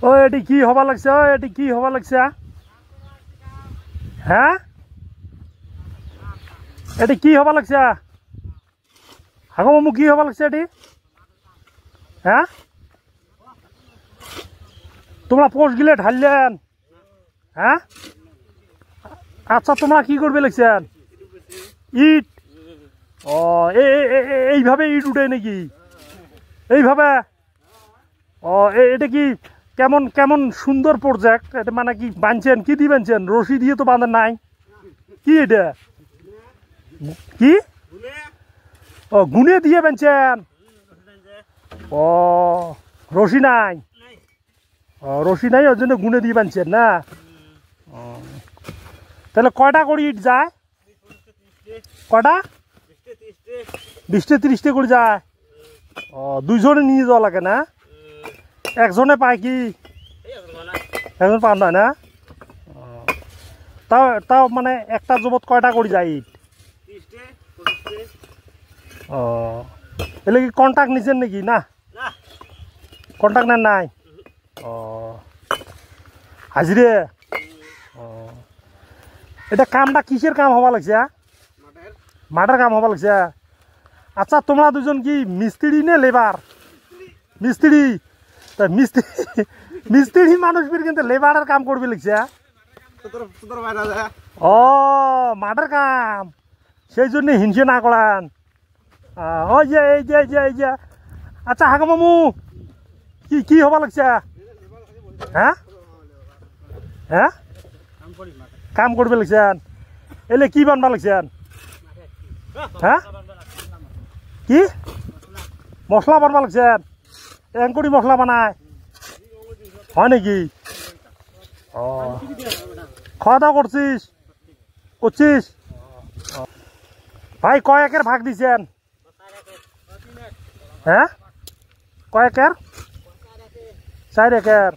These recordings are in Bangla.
ও এটি কি হবা লাগছে? ও এটি কি হবা লাগছে? হ্যাঁ, এটি কি হবা লাগছে? হাগো মামু কি হবা লাগছে এটি? হ্যাঁ, তোমরা পোস্ট গিলে ঢাললেন? হ্যাঁ, আচ্ছা তোমরা কি করবে লাগছেন? ইট? ও এইভাবে ইট উঠে নাকি? এইভাবে? ও এটা কি কেমন কেমন সুন্দর প্রজেক্ট এটা, মানে কি বানছেন? কি দিয়ে বানছেন? রশি দিয়ে তো বাঁধেন নাই। কি এটা? কি? ও গুনে দিয়ে বানছেন? ও রশি নাই? ও রশি নাই, ওর জন্য গুনে দিয়ে বানছেন না? ও তাহলে কয়টা করে ইট যায়? কয়টা? 20টে 30টে করে যায়? ও দুইজনে নিয়ে যাওয়া লাগে না? একজনে পায় কি? একজন পান না? তাও তাও মানে একটা জবত কয়টা করে যায় ইট? ও এলে কি কন্ট্রাক্ট নিছেন নাকি? না কন্ট্রাক্ট নেন নাই? ও হাজিরে? ও এটা কামটা কিসের কাম হবা লাগছে? মাঠের কাম হবা লাগছে? আচ্ছা তোমরা দুজন কি মিস্ত্রি নে লেবার? মিস্ত্রি? তা মিস্ত্রি মিস্ত্রি মানুষ কিন্তু লেবারের কাম করবে লাগছে? ও মাঠের কাম, সেই জন্য হিংসে না করান। ওই যে এই যে এই যে এই যে আচ্ছা হাগো মামু কি কি হবা লাগছে? হ্যাঁ হ্যাঁ, কাম করবে লাগছেন? এলে কি বানবা লাগছেন? হ্যাঁ, কি মশলা বানবা লাগছেন? এঙ্কুরি মশলা বানায় হয় নাকি? ও খাওয়া দাওয়া করছিস? করছিস? ভাই কয় একের ভাগ দিছেন? হ্যাঁ, কয় একের? 4 একের।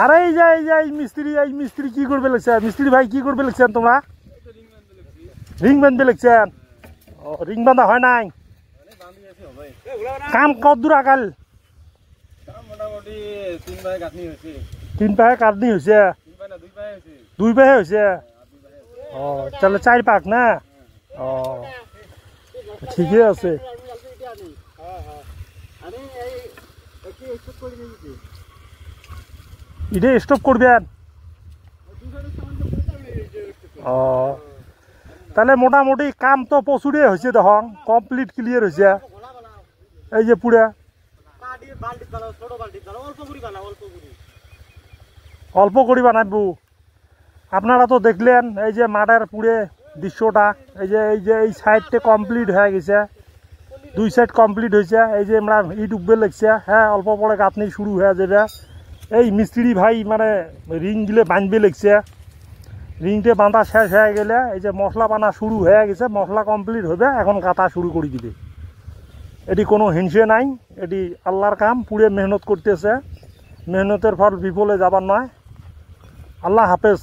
আরে এই যে এই যে এই মিস্ত্রি কি করবে লাগছে? মিস্ত্রি ভাই কি করবে লাগছেন তোমরা? রিং বাঁধবে লাগছেন? ও রিং বাঁধা হয় নাই? কাম কত দূর আগাল? 3 পায়ে কাটনি হয়েছে? 2 পায়ে হয়েছে? ও তাহলে 4 পাক না? ও ঠিকই আছে। ইডে স্টপ করবেন? ও তাহলে মোটামুটি কাম তো প্রচুরই হয়েছে, দেখুন কমপ্লিট ক্লিয়ার হয়েছে। এই যে পুরা অল্প করে বানাবো। আপনারা তো দেখলেন এই যে মাঠের পুরে দৃশ্যটা। এই যে এই সাইডটা কমপ্লিট হয়ে গেছে, 2 সাইড কমপ্লিট হয়েছে। এই যে আমরা ইট উঠবে লাগছে। হ্যাঁ অল্প পরে গাঁথনি শুরু হয়ে যাবে। এই মিস্ত্রি ভাই মানে রিং গিলে বাঁধবে লাগছে। রিংটা বাঁধা শেষ হয়ে গেলে এই যে মশলা বানা শুরু হয়ে গেছে। মশলা কমপ্লিট হবে, এখন গাঁথা শুরু করে দিবে। এটি কোনো হিংসে নাই, এটি আল্লাহর কাম। পুরে মেহনত করতেছে, মেহনতের ফল বিফলে যাবার নয়। আল্লাহ হাফেজ।